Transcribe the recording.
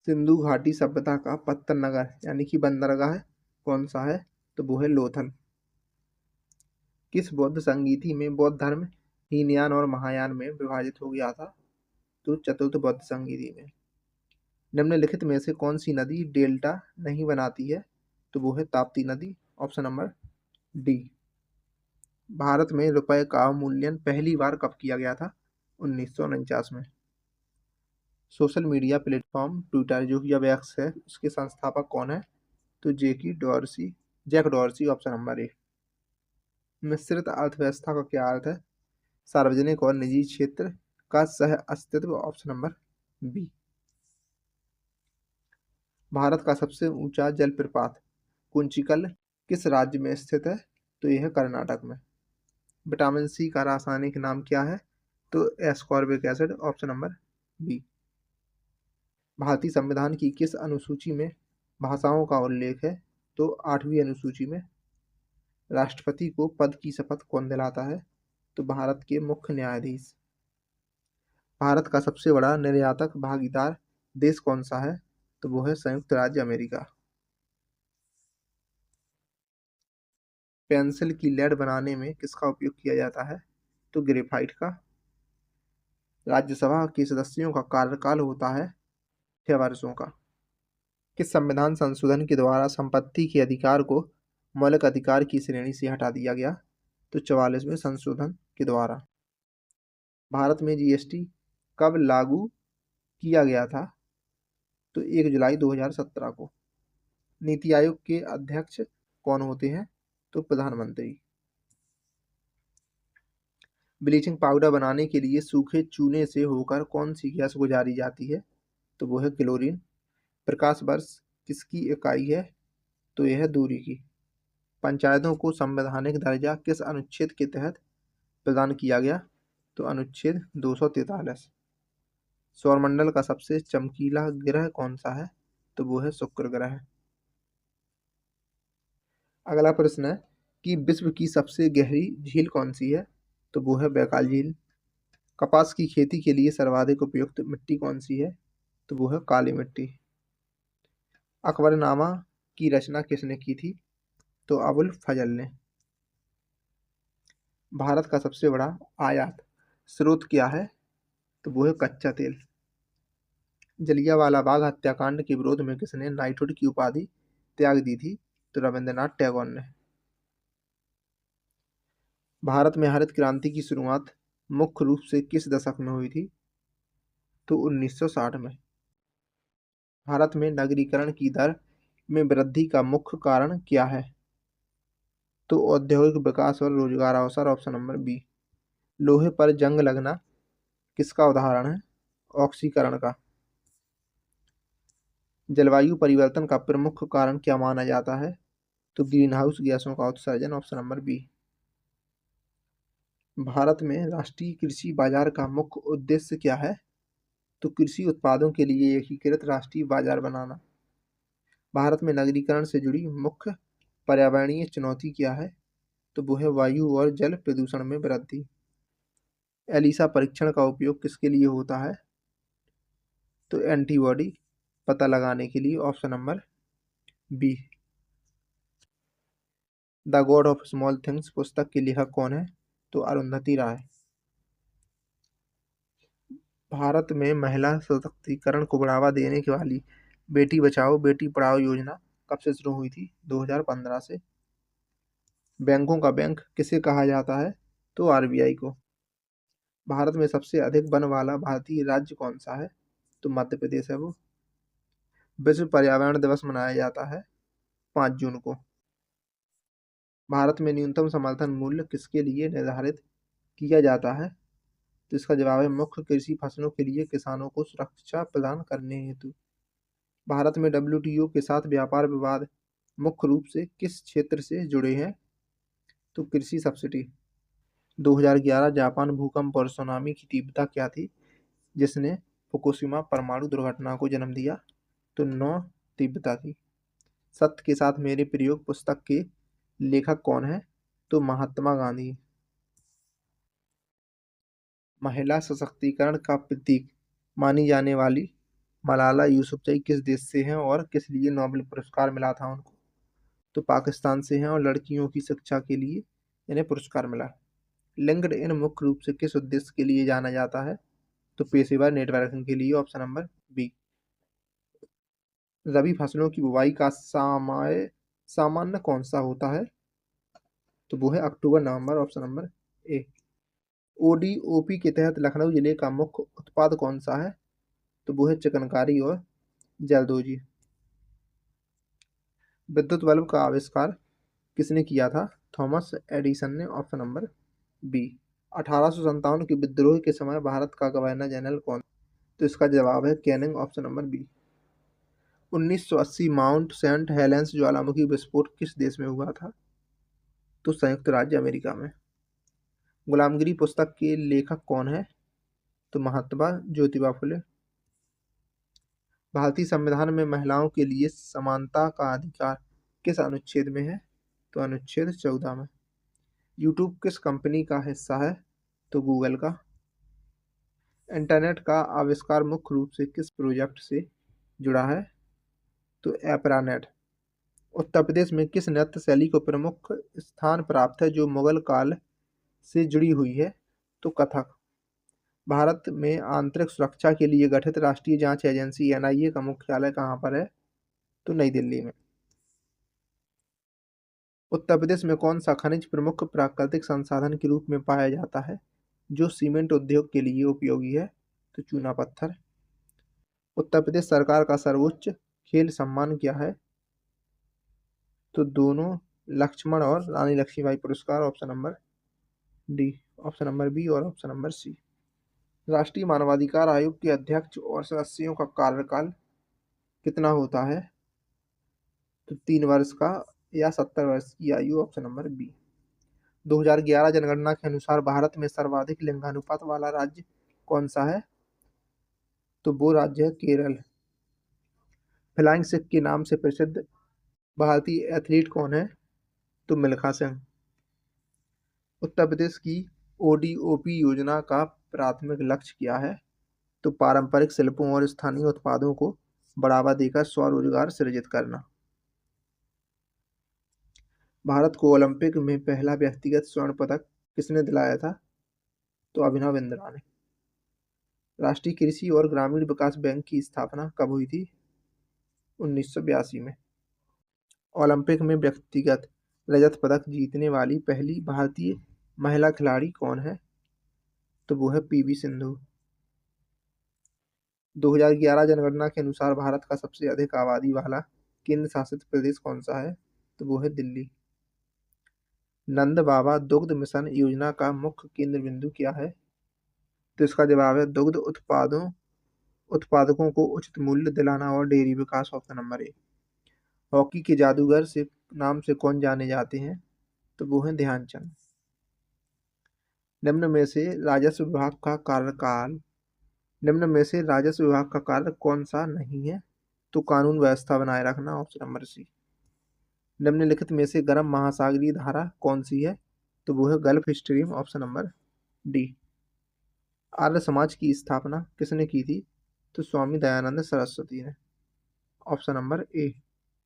सिंधु घाटी सभ्यता का पत्तन नगर यानी कि बंदरगाह कौन सा है? तो वो है लोथल। किस बौद्ध संगीति में बौद्ध धर्म हीनयान और महायान में विभाजित हो गया था? तो चतुर्थ बौद्ध संगीति में। निम्नलिखित में से कौन सी नदी डेल्टा नहीं बनाती है? तो वो है ताप्ती नदी, ऑप्शन नंबर डी। भारत में रुपए का अवमूल्यन पहली बार कब किया गया था? 1949 में। सोशल मीडिया प्लेटफॉर्म ट्विटर जो कि अब एक्स है, उसके संस्थापक कौन है? तो Jack Dorsey, option number A. मिश्रित अर्थव्यवस्था का क्या अर्थ है? सार्वजनिक और निजी क्षेत्र का सह अस्तित्व, ऑप्शन नंबर बी। भारत का सबसे ऊंचा जलप्रपात कुंचिकल किस राज्य में स्थित है? तो यह है कर्नाटक में। विटामिन सी का रासायनिक नाम क्या है? तो ascorbic acid, option number B. भारतीय संविधान की किस अनुसूची में भाषाओं का उल्लेख है? तो 8वीं अनुसूची में। राष्ट्रपति को पद की शपथ कौन दिलाता है? तो भारत के मुख्य न्यायाधीश। भारत का सबसे बड़ा निर्यातक भागीदार देश कौन सा है? तो वो है संयुक्त राज्य अमेरिका। पेंसिल की लेड बनाने में किसका उपयोग किया जाता है? तो ग्रेफाइट का। राज्यसभा के सदस्यों का कार्यकाल होता है 6 वर्षों का। किस संविधान संशोधन के द्वारा संपत्ति के अधिकार को मौलिक अधिकार की श्रेणी से हटा दिया गया? तो 44वें संशोधन के द्वारा। भारत में जीएसटी कब लागू किया गया था? तो 1 जुलाई 2017 को। नीति आयोग के अध्यक्ष कौन होते हैं? तो प्रधानमंत्री। ब्लीचिंग पाउडर बनाने के लिए सूखे चूने से होकर कौन सी गैस गुजारी जाती है? तो वो है क्लोरीन। प्रकाश वर्ष किसकी इकाई है? तो यह है दूरी की। पंचायतों को संवैधानिक दर्जा किस अनुच्छेद के तहत प्रदान किया गया? तो अनुच्छेद 243। सौरमंडल का सबसे चमकीला ग्रह कौन सा है? तो वो है शुक्र ग्रह। अगला प्रश्न है कि विश्व की सबसे गहरी झील कौन सी है? तो वो है बैकाल झील। कपास की खेती के लिए सर्वाधिक उपयुक्त मिट्टी कौन सी है? तो वो है काली मिट्टी। अकबरनामा की रचना किसने की थी? तो अबुल फजल ने। भारत का सबसे बड़ा आयात स्रोत क्या है? तो वो है कच्चा तेल। जलियांवाला बाग हत्याकांड के विरोध में किसने नाइटहुड की उपाधि त्याग दी थी? तो रविंद्रनाथ टैगोर ने। भारत में हरित क्रांति की शुरुआत मुख्य रूप से किस दशक में हुई थी? तो 1960 में। भारत में नगरीकरण की दर में वृद्धि का मुख्य कारण क्या है? तो औद्योगिक विकास और रोजगार अवसर, ऑप्शन नंबर बी। लोहे पर जंग लगना किसका उदाहरण है? ऑक्सीकरण का। जलवायु परिवर्तन का प्रमुख कारण क्या माना जाता है? तो ग्रीन हाउस गैसों का उत्सर्जन, ऑप्शन नंबर बी। भारत में राष्ट्रीय कृषि बाजार का मुख्य उद्देश्य क्या है? तो कृषि उत्पादों के लिए एकीकृत राष्ट्रीय बाजार बनाना। भारत में नगरीकरण से जुड़ी मुख्य पर्यावरणीय चुनौती क्या है? तो वो है वायु और जल प्रदूषण में वृद्धि। एलिसा परीक्षण का उपयोग किसके लिए होता है? तो एंटीबॉडी पता लगाने के लिए, option number B. The God of Small Things पुस्तक के लेखक कौन है? तो अरुंधति राय। भारत में महिला सशक्तिकरण को बढ़ावा देने के वाली बेटी बचाओ बेटी पढ़ाओ योजना कब से शुरू हुई थी? 2015 से। बैंकों का बैंक किसे कहा जाता है? तो आरबीआई को। भारत में सबसे अधिक वन वाला भारतीय राज्य कौन सा है? तो मध्य प्रदेश है वो। विश्व पर्यावरण दिवस मनाया जाता है 5 जून को। भारत में न्यूनतम समर्थन मूल्य किसके लिए निर्धारित किया जाता है? तो इसका जवाब है मुख्य कृषि फसलों के लिए किसानों को सुरक्षा प्रदान करने हेतु। भारत में डब्ल्यूटीओ के साथ व्यापार विवाद मुख्य रूप से किस क्षेत्र से जुड़े हैं? तो कृषि सब्सिडी। 2011 जापान भूकंप और सुनामी की तीव्रता क्या थी जिसने फुकुशिमा परमाणु दुर्घटना को जन्म दिया? तो 9 तीव्रता थी। सत्य के साथ मेरे प्रयोग पुस्तक के लेखक कौन है? तो महात्मा गांधी। महिला सशक्तिकरण का प्रतीक मानी जाने वाली मलाला यूसुफजई किस देश से हैं और किस लिए नोबेल पुरस्कार मिला था उनको? तो पाकिस्तान से हैं और लड़कियों की शिक्षा के लिए इन्हें पुरस्कार मिला। लिंक्डइन मुख्य रूप से किस उद्देश्य के लिए जाना जाता है? तो पेशेवर नेटवर्किंग के लिए, ऑप्शन नंबर बी। रबी फसलों की बुवाई का सामान्य कौन सा होता है? तो वो है अक्टूबर नवंबर, ऑप्शन नंबर ए। ओडीओपी के तहत लखनऊ जिले का मुख्य उत्पाद कौन सा है? तो वो है चिकनकारी और जरदोजी। विद्युत बल्ब का आविष्कार किसने किया था? थॉमस एडिसन ने, ऑप्शन नंबर बी। 1857 के विद्रोह के समय भारत का गवर्नर जनरल कौन? तो इसका जवाब है Canning, option number B. 1980 Mount Saint Helens ज्वालामुखी विस्फोट किस देश में हुआ था? तो संयुक्त राज्य अमेरिका में। गुलामगिरी पुस्तक के लेखक कौन है? तो महात्मा ज्योतिबा फुले। भारतीय संविधान में महिलाओं के लिए समानता का अधिकार किस अनुच्छेद में है? तो अनुच्छेद 14 में। यूट्यूब किस कंपनी का हिस्सा है? तो गूगल का। इंटरनेट का आविष्कार मुख्य रूप से किस प्रोजेक्ट से जुड़ा है? तो एपरानेट। उत्तर प्रदेश में किस नृत्य शैली को प्रमुख स्थान प्राप्त है जो मुगल काल से जुड़ी हुई है? तो कथक। भारत में आंतरिक सुरक्षा के लिए गठित राष्ट्रीय जांच एजेंसी एनआईए का मुख्यालय कहाँ पर है? तो नई दिल्ली में। उत्तर प्रदेश में कौन सा खनिज प्रमुख प्राकृतिक संसाधन के रूप में पाया जाता है जो सीमेंट उद्योग के लिए उपयोगी है? तो चूना पत्थर। उत्तर प्रदेश सरकार का सर्वोच्च खेल सम्मान क्या है? तो दोनों लक्ष्मण और रानी लक्ष्मीबाई पुरस्कार, option number D, option number B और ऑप्शन नंबर सी। राष्ट्रीय मानवाधिकार आयोग के अध्यक्ष और सदस्यों का कार्यकाल कितना होता है? तो 3 वर्ष का या 70 वर्ष की आयु, ऑप्शन नंबर बी। 2011 जनगणना के अनुसार भारत में सर्वाधिक लिंगानुपात वाला राज्य कौन सा है? तो वो राज्य है केरल। फ्लाइंग सिख के नाम से प्रसिद्ध भारतीय एथलीट कौन है? तो मिल्खा सिंह। उत्तर प्रदेश की ओडीओपी योजना का प्राथमिक लक्ष्य क्या है? तो पारंपरिक शिल्पों और स्थानीय उत्पादों को बढ़ावा देकर स्वरोजगार सृजित करना। भारत को ओलंपिक में पहला व्यक्तिगत स्वर्ण पदक किसने दिलाया था? तो अभिनव बिंद्रा ने। राष्ट्रीय कृषि और ग्रामीण विकास बैंक की स्थापना कब हुई थी? 1982 में। ओलंपिक में व्यक्तिगत रजत पदक जीतने वाली पहली भारतीय महिला खिलाड़ी कौन है? तो वो है पीवी सिंधु। 2011 जनगणना के अनुसार भारत का सबसे अधिक आबादी वाला केंद्र शासित प्रदेश कौन सा है? तो वो है दिल्ली। नंद बाबा दुग्ध मिशन योजना का मुख्य केंद्र बिंदु क्या है? तो इसका जवाब है दुग्ध उत्पादकों को उचित मूल्य दिलाना और डेयरी विकास, ऑप्शन नंबर ए। हॉकी के जादूगर से नाम से कौन जाने जाते हैं? तो वो है ध्यानचंद। निम्न में से राजस्व विभाग का कार्यकाल निम्न में से राजस्व विभाग का कार्य कौन सा नहीं है? तो कानून व्यवस्था बनाए रखना, ऑप्शन नंबर सी। निम्नलिखित में से गर्म महासागरीय धारा कौन सी है? तो वो है gulf stream, option number D. Arya Samaj की स्थापना किसने की थी? तो स्वामी दयानंद सरस्वती ने, ऑप्शन नंबर ए।